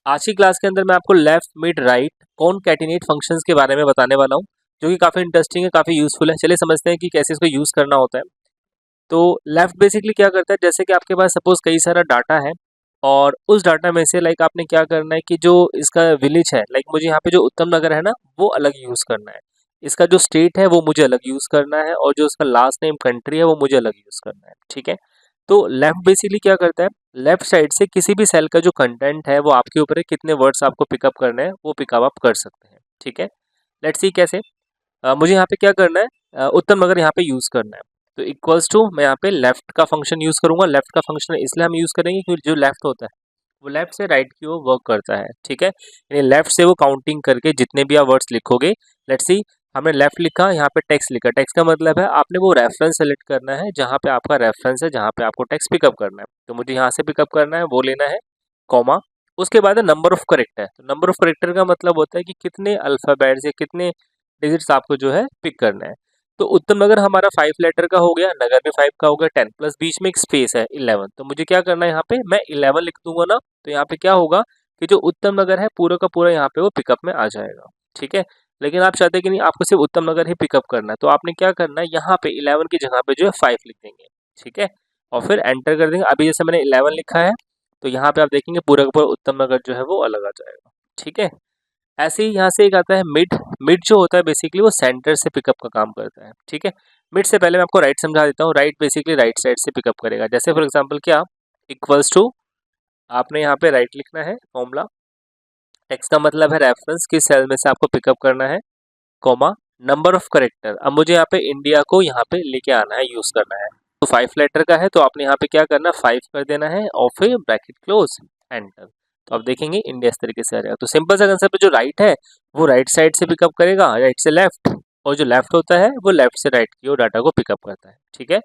आज की क्लास के अंदर मैं आपको left mid right concatenate functions के बारे में बताने वाला हूँ, जो कि काफ़ी इंटरेस्टिंग है, काफ़ी यूजफुल है। चलिए समझते हैं कि कैसे इसको यूज़ करना होता है। तो लेफ्ट बेसिकली क्या करता है, जैसे कि आपके पास सपोज कई सारा डाटा है और उस डाटा में से लाइक आपने क्या करना है कि जो इसका विलेज है, लाइक मुझे यहाँ पे जो उत्तम नगर है ना वो अलग यूज़ करना है, इसका जो स्टेट है वो मुझे अलग यूज़ करना है और जो उसका लास्ट नेम कंट्री है वो मुझे अलग यूज़ करना है। ठीक है, तो लेफ्ट बेसिकली क्या करता है, लेफ्ट साइड से किसी भी सेल का जो कंटेंट है वो आपके ऊपर है, कितने वर्ड्स आपको पिकअप करने हैं वो पिकअप आप कर सकते हैं। ठीक है, लेट्स सी कैसे। मुझे यहाँ पे क्या करना है, उत्तम नगर यहाँ पे यूज़ करना है। तो इक्वल्स टू मैं यहाँ पे लेफ्ट का फंक्शन यूज़ करूंगा। लेफ्ट का फंक्शन इसलिए हम यूज़ करेंगे क्योंकि जो लेफ्ट होता है वो लेफ्ट से राइट की ओर वर्क करता है। ठीक है, यानी लेफ्ट से वो काउंटिंग करके जितने भी आप वर्ड्स लिखोगे, लेट्स सी हमने लेफ्ट लिखा, यहाँ पे टेक्स्ट लिखा। टेक्स्ट का मतलब है आपने वो रेफरेंस सेलेक्ट करना है जहाँ पे आपका रेफरेंस है, जहाँ पे आपको टेक्स्ट पिकअप करना है। तो मुझे यहाँ से पिकअप करना है, वो लेना है कॉमा। उसके बाद है नंबर ऑफ करेक्टर। तो नंबर ऑफ करेक्टर का मतलब होता है कि कितने अल्फ़ाबेट्स या कितने डिजिट्स आपको जो है पिक करना है। तो उत्तम नगर हमारा 5 लेटर का हो गया, नगर भी 5 का हो गया, 10 प्लस बीच में एक स्पेस है 11। तो मुझे क्या करना है, यहाँ पे मैं 11 लिख दूंगा ना, तो यहाँ पे क्या होगा कि जो उत्तम नगर है पूरा का पूरा यहाँ पे वो पिकअप में आ जाएगा। ठीक है, लेकिन आप चाहते हैं कि नहीं, आपको सिर्फ उत्तम नगर ही पिकअप करना है, तो आपने क्या करना है, यहाँ पे 11 की जगह पे जो है 5 लिख देंगे। ठीक है, और फिर एंटर कर देंगे। अभी जैसे मैंने 11 लिखा है तो यहाँ पे आप देखेंगे पूरा का पूरा उत्तम नगर जो है वो अलग आ जाएगा। ठीक है, ऐसे ही यहाँ से एक आता है मिड। मिड जो होता है बेसिकली वो सेंटर से पिकअप का काम करता है। ठीक है, मिड से पहले मैं आपको राइट समझा देता हूँ। राइट बेसिकली राइट साइड से पिकअप करेगा। जैसे फॉर एग्जांपल क्या, इक्वल्स टू आपने यहाँ पे राइट लिखना है फॉर्मूला, टेक्स्ट का मतलब है रेफरेंस, किस सेल में से आपको पिकअप करना है, कॉमा नंबर ऑफ करेक्टर। अब मुझे यहाँ पे इंडिया को यहाँ पे लेके आना है, यूज करना है। तो 5 लेटर का है तो आपने यहाँ पे क्या करना है, 5 कर देना है और फिर ब्रैकेट क्लोज, एंटर। तो आप देखेंगे इंडिया इस तरीके से आ जाएगा। तो सिंपल सा कंसेप्ट, जो राइट है वो राइट साइड से पिकअप करेगा, राइट से लेफ्ट, और जो लेफ्ट होता है वो लेफ्ट से राइट की ओर डाटा को पिकअप करता है। ठीक है,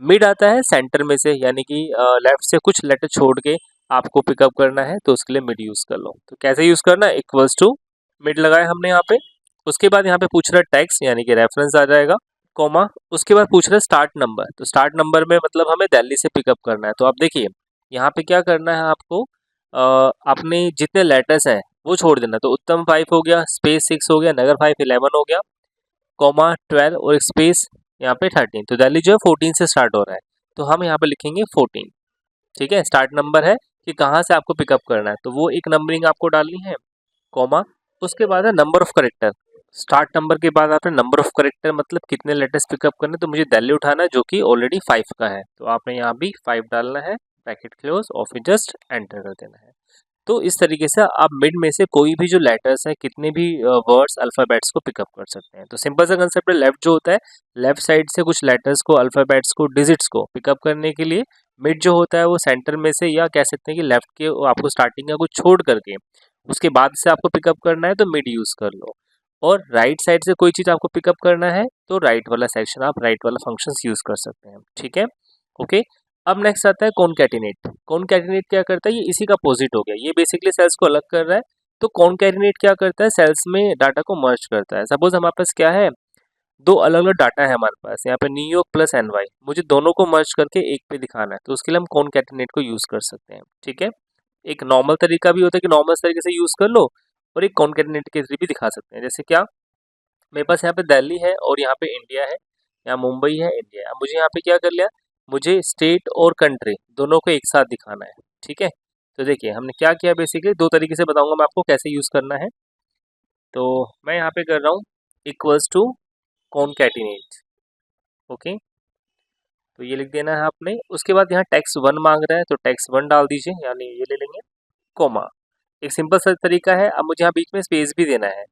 मिड आता है सेंटर में से, यानी कि लेफ्ट से कुछ लेटर छोड़ के आपको पिकअप करना है, तो उसके लिए मिड यूज कर लो। तो कैसे यूज करना है, इक्वल्स टू मिड लगाया हमने यहाँ पे। उसके बाद यहाँ पे पूछ रहा है टेक्स्ट, यानी कि रेफरेंस आ जाएगा, कॉमा। उसके बाद पूछ रहा है स्टार्ट नंबर। तो स्टार्ट नंबर में मतलब हमें दिल्ली से पिकअप करना है। तो आप देखिए यहाँ पे क्या करना है आपको, अपने जितने लेटर्स हैं वो छोड़ देना। तो उत्तम 5 हो गया, स्पेस 6 हो गया, नगर 5 11 हो गया, कॉमा 12 और एक स्पेस यहाँ पे 13। तो दिल्ली जो है 14 से स्टार्ट हो रहा है, तो हम यहाँ पे लिखेंगे 14। ठीक है, स्टार्ट नंबर है कि कहाँ से आपको पिकअप करना है, तो वो एक नंबरिंग आपको डालनी है, कॉमा। उसके बाद है number of character. Start number के बाद आपने नंबर ऑफ करेक्टर मतलब कितने लेटर्स पिकअप करने, तो मुझे दिल्ली उठाना है जो कि ऑलरेडी 5 का है, तो आपने यहाँ भी 5 डालना है, ब्रैकेट क्लोज और फिर जस्ट एंटर कर देना है। तो इस तरीके से आप मिड में से कोई भी जो लेटर्स हैं, कितने भी वर्ड्स अल्फ़ाबेट्स को पिकअप कर सकते हैं। तो सिंपल सा कंसेप्ट है, लेफ्ट जो होता है लेफ्ट साइड से कुछ लेटर्स को, अल्फ़ाबेट्स को, डिजिट्स को पिकअप करने के लिए। मिड जो होता है वो सेंटर में से, या कह सकते हैं कि लेफ्ट के आपको स्टार्टिंग का कुछ छोड़ करके उसके बाद से आपको पिकअप करना है, तो मिड यूज़ कर लो। और राइट साइड से कोई चीज़ आपको पिकअप करना है तो राइट वाला सेक्शन, आप राइट वाला फंक्शंस यूज़ कर सकते हैं। ठीक है, ओके। अब नेक्स्ट आता है कॉनकैटिनेट। कॉनकैटिनेट क्या करता है, ये इसी का अपोजिट हो गया, ये बेसिकली सेल्स को अलग कर रहा है। तो कॉनकैटिनेट क्या करता है, सेल्स में डाटा को मर्ज करता है। सपोज हमारे पास क्या है, दो अलग अलग डाटा है हमारे पास, यहाँ पे न्यूयॉर्क प्लस एनवाई, मुझे दोनों को मर्ज करके एक पे दिखाना है, तो उसके लिए हम कॉनकैटिनेट को यूज कर सकते हैं। ठीक है, एक नॉर्मल तरीका भी होता है कि नॉर्मल तरीके से यूज कर लो, और एक कॉनकैटिनेट के जरिए भी दिखा सकते हैं। जैसे क्या, मेरे पास यहाँ पे दिल्ली है और यहाँ पे इंडिया है, यहाँ मुंबई है, इंडिया है। अब मुझे यहाँ पे क्या कर लिया, मुझे स्टेट और कंट्री दोनों को एक साथ दिखाना है। ठीक है, तो देखिए हमने क्या किया, बेसिकली दो तरीके से बताऊंगा मैं आपको कैसे यूज करना है। तो मैं यहाँ पे कर रहा हूँ इक्वल्स टू कॉनकैटिनेट, ओके। तो ये लिख देना है आपने। उसके बाद यहाँ टेक्स्ट 1 मांग रहा है, तो टेक्स्ट 1 डाल दीजिए, यानी ये ले लेंगे, कोमा। एक सिंपल सा तरीका है। अब मुझे यहाँ बीच में स्पेस भी देना है,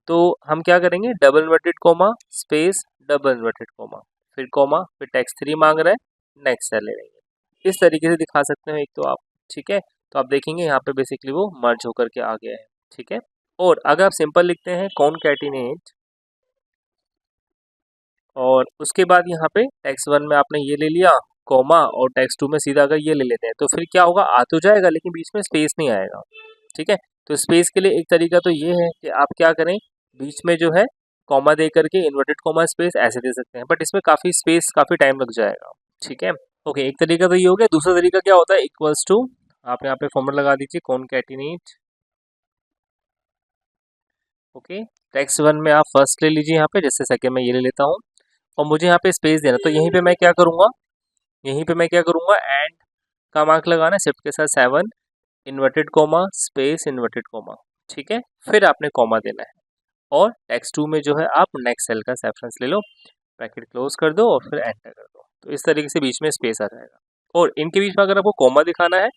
तो हम क्या करेंगे, double inverted coma, space, double inverted coma, फिर कोमा, फिर टेक्स्ट 3 मांग रहा है, नेक्स्ट सेल ले लेंगे। इस तरीके से दिखा सकते हो एक तो आप। ठीक है, तो आप देखेंगे यहाँ पे बेसिकली वो मर्ज होकर के आ गया है। ठीक है, और अगर आप सिंपल लिखते हैं कॉनकैटिनेट, और उसके बाद यहाँ पे टेक्स्ट 1 में आपने ये ले लिया कोमा, और टेक्स्ट 2 में सीधा अगर ये ले लेते हैं तो फिर क्या होगा, आ तो जाएगा लेकिन बीच में स्पेस नहीं आएगा। ठीक है, तो स्पेस के लिए एक तरीका तो ये है कि आप क्या करें, बीच में जो है कॉमा दे करके इन्वर्टेड कॉमा स्पेस ऐसे दे सकते हैं, बट इसमें काफ़ी स्पेस, काफ़ी टाइम लग जाएगा। ठीक है, ओके, एक तरीका तो ये हो गया। दूसरा तरीका क्या होता है, इक्वल्स टू, आप यहाँ पे फॉर्मूला लगा दीजिए कॉनकैटिनेट ओके, टेक्स्ट वन में आप फर्स्ट ले लीजिए यहाँ पे, जैसे सेकंड में ये ले लेता हूँ और मुझे यहाँ पे स्पेस देना, तो यहीं पे मैं क्या करूँगा, एंड का मार्क लगाना है शिफ्ट के साथ 7 inverted coma space inverted coma, ठीक है। फिर आपने कोमा देना है और टेक्स्ट टू में जो है आप नेक्स्ट सेल का रेफरेंस ले लो, ब्रैकेट क्लोज कर दो और फिर एंटर कर दो, तो इस तरीके से बीच में स्पेस आ जाएगा। और इनके बीच में अगर आपको कोमा दिखाना है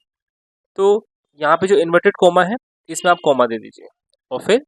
तो यहाँ पे जो इन्वर्टेड कोमा है इसमें आप कोमा दे दीजिए और फिर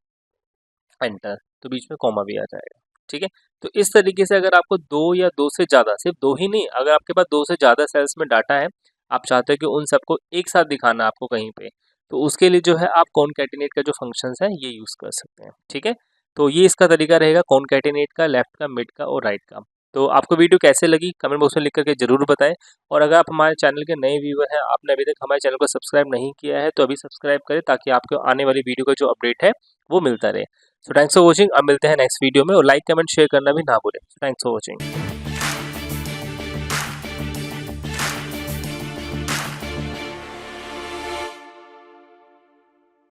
एंटर, तो बीच में कॉमा भी आ जाएगा, ठीक है। तो इस तरीके से अगर आपको दो या दो से ज़्यादा, सिर्फ दो ही नहीं, अगर आपके पास दो से ज़्यादा सेल्स में डाटा है, आप चाहते हो कि उन सबको एक साथ दिखाना आपको कहीं पे, तो उसके लिए जो है आप कॉनकैटिनेट का जो फंक्शंस है ये यूज़ कर सकते हैं, ठीक है। तो ये इसका तरीका रहेगा कॉनकैटिनेट का, लेफ्ट का, मिड का और राइट का। तो आपको वीडियो कैसे लगी कमेंट बॉक्स में लिख करके जरूर बताएं, और अगर आप हमारे चैनल के नए व्यूअर हैं, आपने अभी तक हमारे चैनल को सब्सक्राइब नहीं किया है तो अभी सब्सक्राइब करें, ताकि आपको आने वाली वीडियो का जो अपडेट है वो मिलता रहे। सो थैंक्स फॉर वॉचिंग, अब मिलते हैं नेक्स्ट वीडियो में, और लाइक कमेंट शेयर करना भी ना भूलें। Thanks for watching.